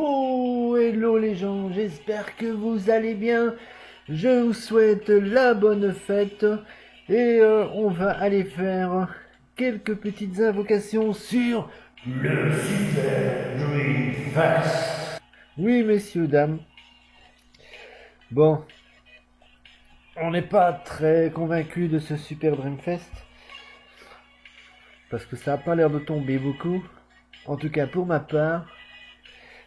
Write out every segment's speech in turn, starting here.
Oh, hello les gens, j'espère que vous allez bien. Je vous souhaite la bonne fête et on va aller faire quelques petites invocations sur le Super Dream Fest. Oui, messieurs, dames. Bon, on n'est pas très convaincu de ce Super Dream Fest parce que ça n'a pas l'air de tomber beaucoup. En tout cas, pour ma part.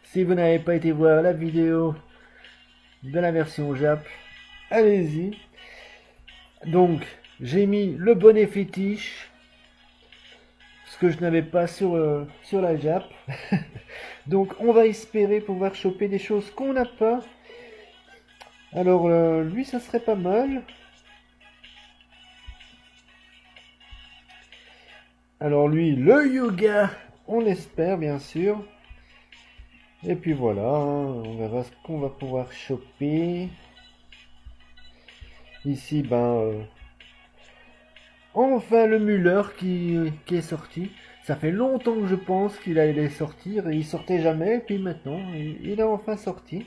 Si vous n'avez pas été voir la vidéo de la version Jap, allez-y. Donc, j'ai mis le bonnet fétiche, ce que je n'avais pas sur la Jap. Donc, on va espérer pouvoir choper des choses qu'on n'a pas. Alors, lui, ça serait pas mal. Alors, lui, le yoga, on espère, bien sûr. Et puis voilà, on verra ce qu'on va pouvoir choper. Ici, enfin le Muller qui est sorti. Ça fait longtemps que je pense qu'il allait sortir et il sortait jamais. Et puis maintenant, il est enfin sorti.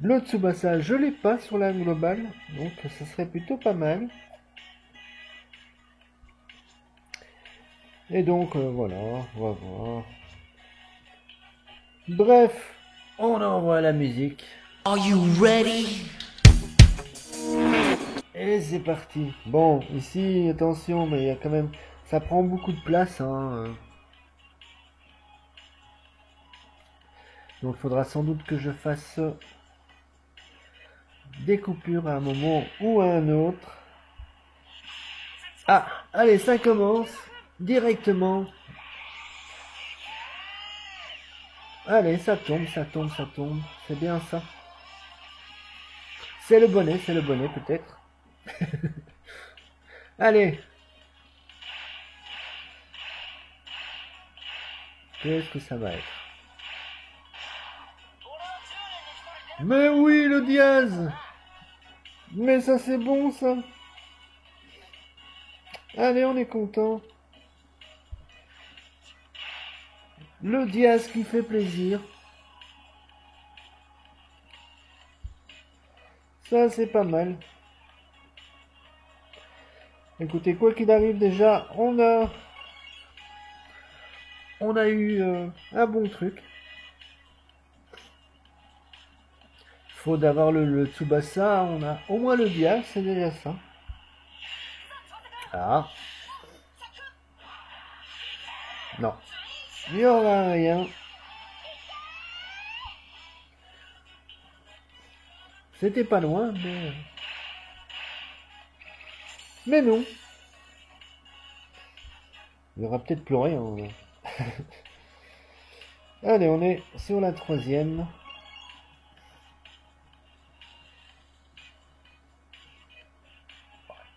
Le Tsubasa, je l'ai pas sur la globale, donc ça serait plutôt pas mal. Et donc voilà, on va voir. Bref, on envoie la musique. Are you ready? Et c'est parti. Bon, ici, attention, mais il y a quand même... Ça prend beaucoup de place, hein. Donc il faudra sans doute que je fasse des coupures à un moment ou à un autre. Ah, allez, ça commence directement. Allez, ça tombe, ça tombe, ça tombe. C'est bien ça. C'est le bonnet peut-être. Allez. Qu'est-ce que ça va être? Mais oui, le Diaz. Mais ça c'est bon ça. Allez, on est content. Le Diaz qui fait plaisir. Ça c'est pas mal. Écoutez, quoi qu'il arrive déjà, on a eu un bon truc. Faut d'avoir le Tsubasa, on a au moins le Diaz, c'est déjà ça. Ah. Non. Il n'y aura rien. C'était pas loin, mais... Mais non. Il y aura peut-être plus rien. Allez, on est sur la troisième.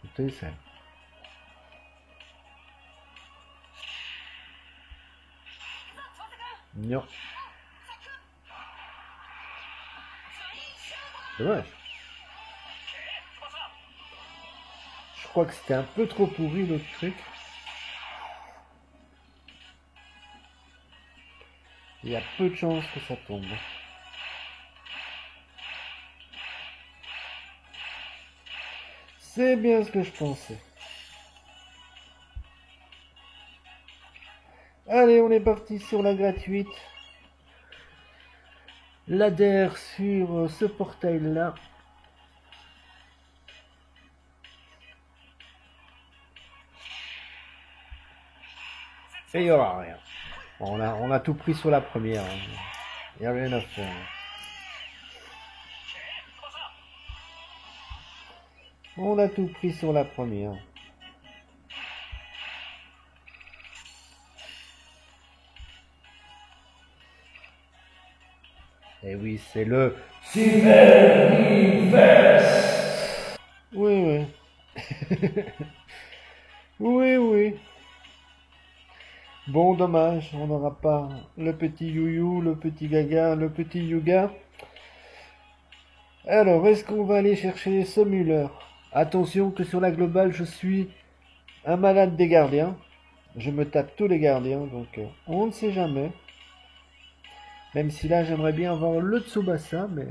Écoutez, ça... Non. Dommage. Je crois que c'était un peu trop pourri l'autre truc. Il y a peu de chances que ça tombe. C'est bien ce que je pensais. Allez, on est parti sur la gratuite. Ladder sur ce portail-là. Et il n'y aura rien. On a tout pris sur la première. Il n'y a rien à faire. On a tout pris sur la première. Et oui, c'est le Super Universe. Oui, oui. Oui, oui. Bon, dommage, on n'aura pas le petit Youyou, le petit Gaga, le petit Yuga. Alors, est-ce qu'on va aller chercher ce Müller? Attention que sur la globale, je suis un malade des gardiens. Je me tape tous les gardiens, donc on ne sait jamais. Même si là, j'aimerais bien avoir le Tsubasa, mais...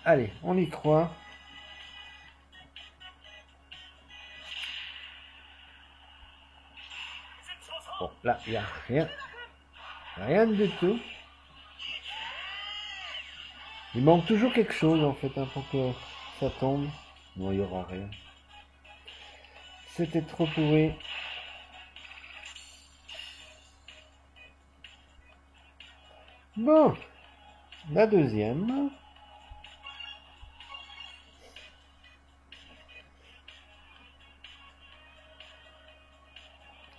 Allez, on y croit. Bon, là, il n'y a rien. Rien du tout. Il manque toujours quelque chose, en fait, hein, pour que ça tombe. Non, il n'y aura rien. C'était trop pourri. Bon, la deuxième.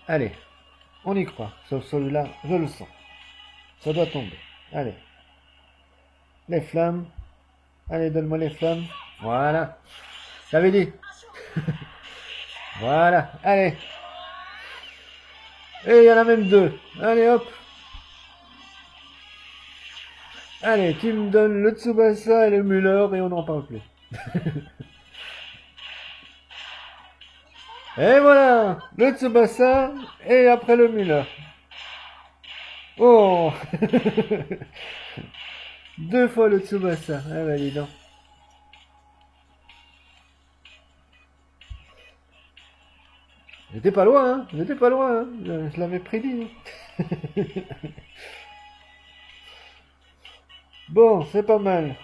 Allez, on y croit. Sauf celui-là, je le sens. Ça doit tomber. Allez. Les flammes. Allez, donne-moi les flammes. Voilà. J'avais dit. Voilà. Allez. Et il y en a même deux. Allez, hop. Allez, tu me donnes le Tsubasa et le Müller et on n'en parle plus. Et voilà, le Tsubasa et après le Müller. Oh. Deux fois le Tsubasa. Ah bah dis donc. J'étais pas loin, hein. J'étais pas loin, hein. Je l'avais prédit. Bon, c'est pas mal.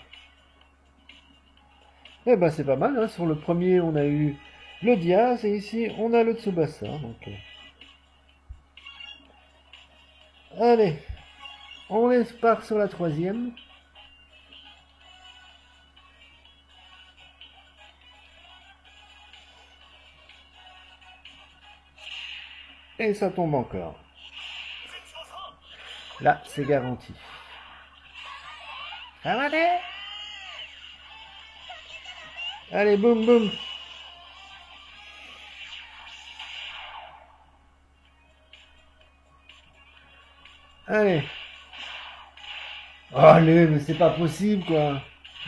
Eh ben c'est pas mal, hein. Sur le premier, on a eu le Diaz et ici, on a le Tsubasa. Donc, allez, on part sur la troisième. Et ça tombe encore. Là, c'est garanti. Allez, allez, boum, boum. Allez. Oh, allez, mais c'est pas possible, quoi.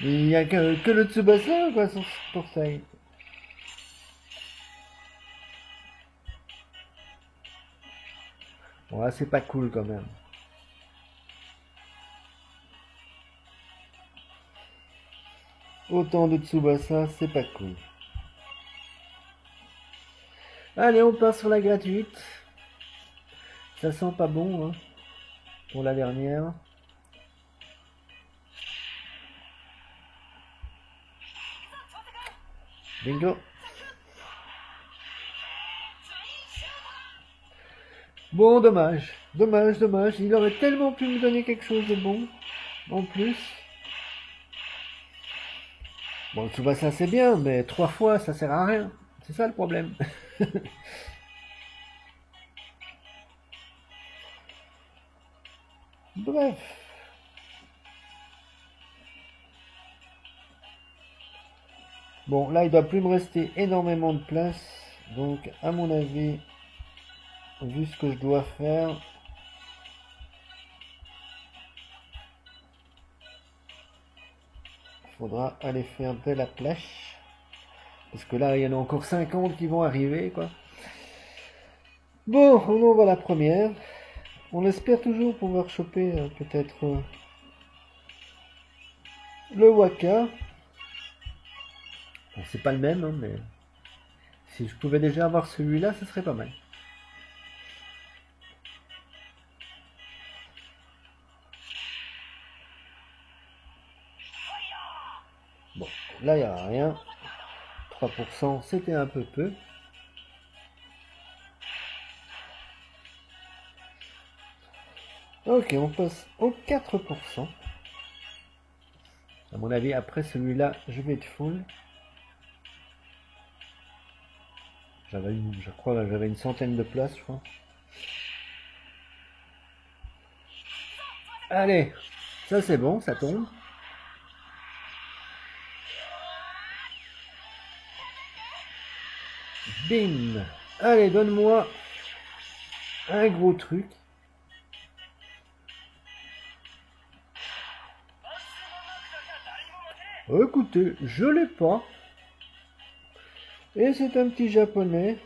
Il n'y a que le Tsubasa, quoi, pour ça. Bon, là, c'est pas cool, quand même. Autant de Tsubasa, c'est pas cool. Allez, on passe sur la gratuite. Ça sent pas bon, hein, pour la dernière. Bingo. Bon, dommage. Dommage, dommage. Il aurait tellement pu me donner quelque chose de bon. En plus. Bon, Tsubasa, c'est bien, mais 3 fois, ça sert à rien. C'est ça le problème. Bref. Bon, là, il doit plus me rester énormément de place. Donc, à mon avis, vu ce que je dois faire, il faudra aller faire de la plage. Parce que là, il y en a encore 50 qui vont arriver, quoi. Bon, on envoie la première. On espère toujours pouvoir choper peut-être le Waka. Bon, c'est pas le même, hein, mais si je pouvais déjà avoir celui-là, ce serait pas mal. Bon, là, il n'y a rien. 3%, c'était un peu peu. Ok, on passe au 4%. À mon avis, après celui-là, je vais être full. Je crois que j'avais une centaine de places, je crois. Allez, ça c'est bon, ça tombe. Bim. Allez, donne-moi un gros truc. Écoutez, je l'ai pas. Et c'est un petit japonais.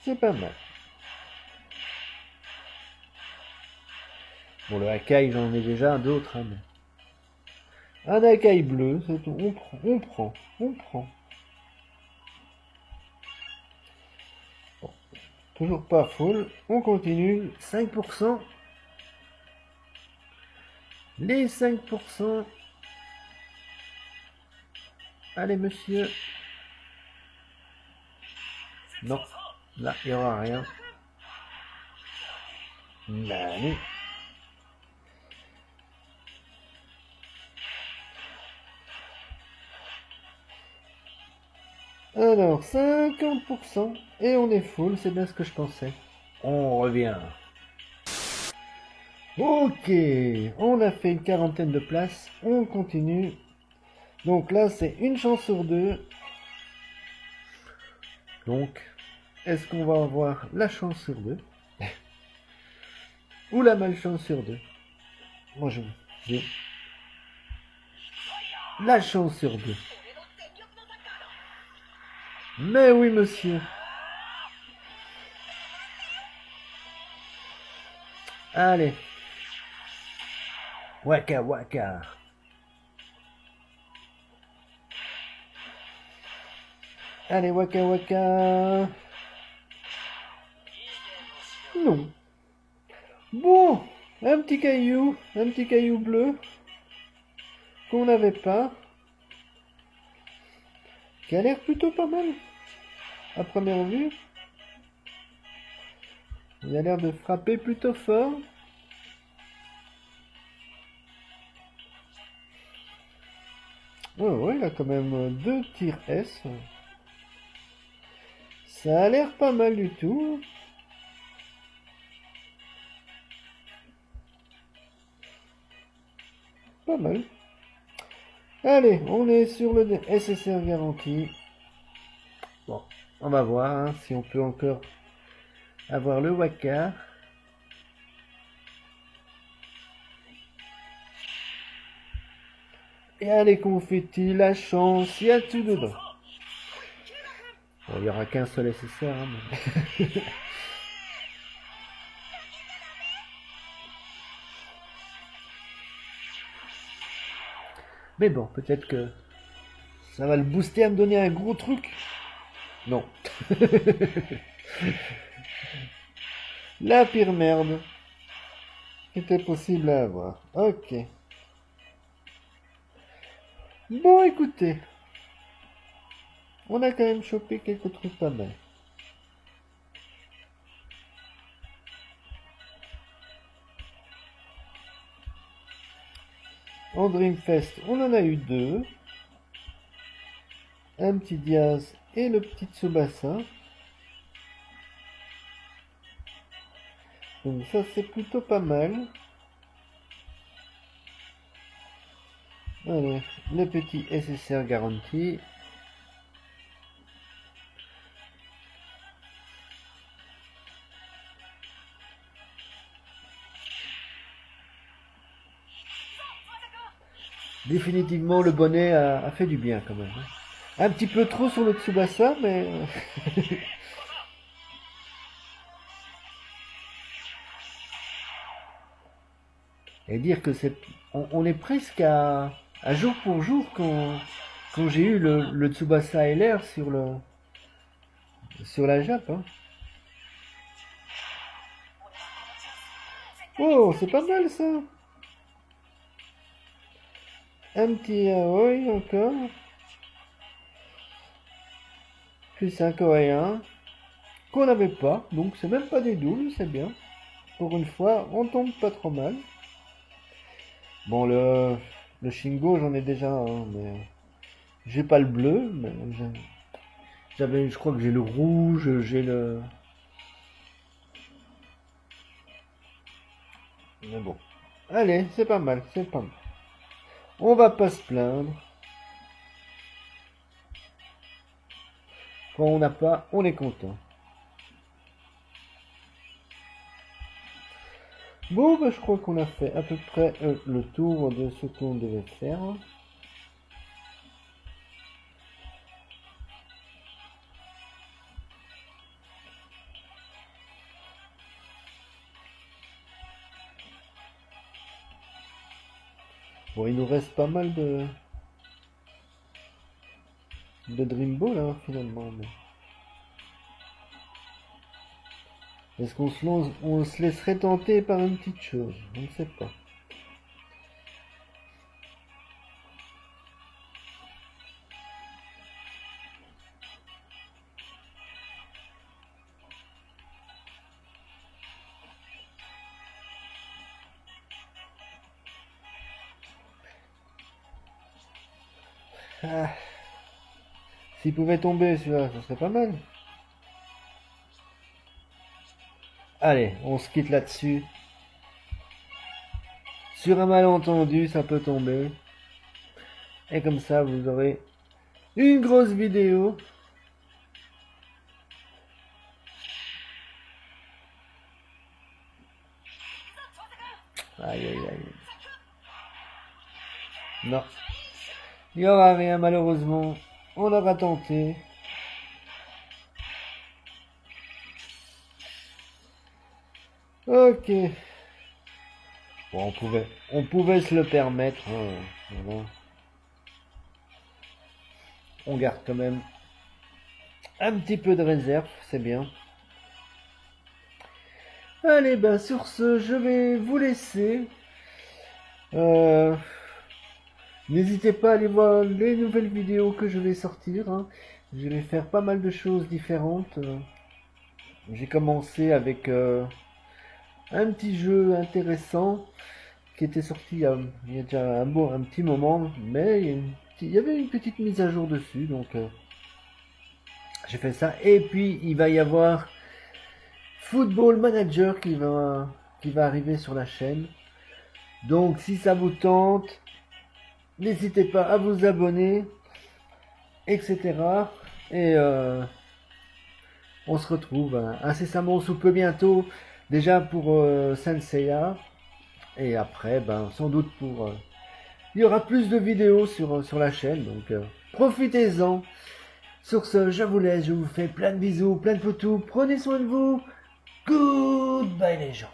C'est pas mal. Bon, le Hakai, j'en ai déjà d'autres. Hein, mais... Un Hakai bleu, c'est tout. On prend. Bon, toujours pas full. On continue. 5%. Les 5%. Allez, monsieur. Non, là, il n'y aura rien. Allez. Alors, 50%. Et on est full, c'est bien ce que je pensais. On revient. Ok, on a fait une quarantaine de places. On continue. Donc là, c'est une chance sur deux. Donc, est-ce qu'on va avoir la chance sur deux ou la malchance sur deux? Moi, j'ai la chance sur deux. Mais oui, monsieur. Allez. Waka waka. Allez, waka waka. Non. Bon, un petit caillou bleu qu'on n'avait pas, qui a l'air plutôt pas mal à première vue. Il a l'air de frapper plutôt fort. Oh ouais, il a quand même 2 tirs S. Ça a l'air pas mal du tout. Pas mal. Allez, on est sur le SSR garanti. Bon, on va voir hein, si on peut encore avoir le Waka. Et allez, confetti, la chance, il y a tout dedans. Bon, il n'y aura qu'un seul SSR. Hein, mais... mais bon, peut-être que ça va le booster à me donner un gros truc. Non. La pire merde était possible à avoir. Ok. Bon, écoutez. On a quand même chopé quelques trucs pas mal. En Dreamfest, on en a eu 2. Un petit Diaz et le petit Tsubasa. Donc ça c'est plutôt pas mal. Allez, le petit SSR garanti. Définitivement le bonnet a fait du bien quand même. Un petit peu trop sur le Tsubasa, mais... Et dire que c'est... On est presque à jour pour jour quand j'ai eu le Tsubasa LR sur la Jap. Hein. Oh, c'est pas mal ça. Un petit Aoi encore. Puis un coréen qu'on n'avait pas, donc c'est même pas des doubles, c'est bien. Pour une fois, on tombe pas trop mal. Bon, le Shingo, j'en ai déjà un, mais j'ai pas le bleu, mais j'avais, je crois que j'ai le rouge, j'ai le... Mais bon. Allez, c'est pas mal, c'est pas mal. On va pas se plaindre. Quand on n'a pas, on est content. Bon, bah, je crois qu'on a fait à peu près le tour de ce qu'on devait faire. Bon, il nous reste pas mal de Dream Ball, hein, finalement. Mais... est-ce qu'on on se laisserait tenter par une petite chose? Je ne sais pas. Ah. S'il pouvait tomber celui-là, ça serait pas mal. Allez, on se quitte là-dessus. Sur un malentendu, ça peut tomber. Et comme ça, vous aurez une grosse vidéo. Aïe, aïe, aïe. Non. Il n'y aura rien, malheureusement. On aura tenté. Ok. Bon, on pouvait se le permettre. Hein, voilà. On garde quand même un petit peu de réserve, c'est bien. Allez, ben sur ce, je vais vous laisser. N'hésitez pas à aller voir les nouvelles vidéos que je vais sortir. Hein. Je vais faire pas mal de choses différentes. J'ai commencé avec un petit jeu intéressant qui était sorti il y a déjà un petit moment, mais il y avait une petite mise à jour dessus, donc j'ai fait ça. Et puis il va y avoir Football Manager qui va arriver sur la chaîne. Donc si ça vous tente, n'hésitez pas à vous abonner, etc. Et on se retrouve incessamment sous peu bientôt, déjà pour Saint Seiya. Et après, ben, sans doute pour... il y aura plus de vidéos sur la chaîne, donc profitez-en. Sur ce, je vous laisse, je vous fais plein de bisous, plein de photos, prenez soin de vous. Goodbye les gens.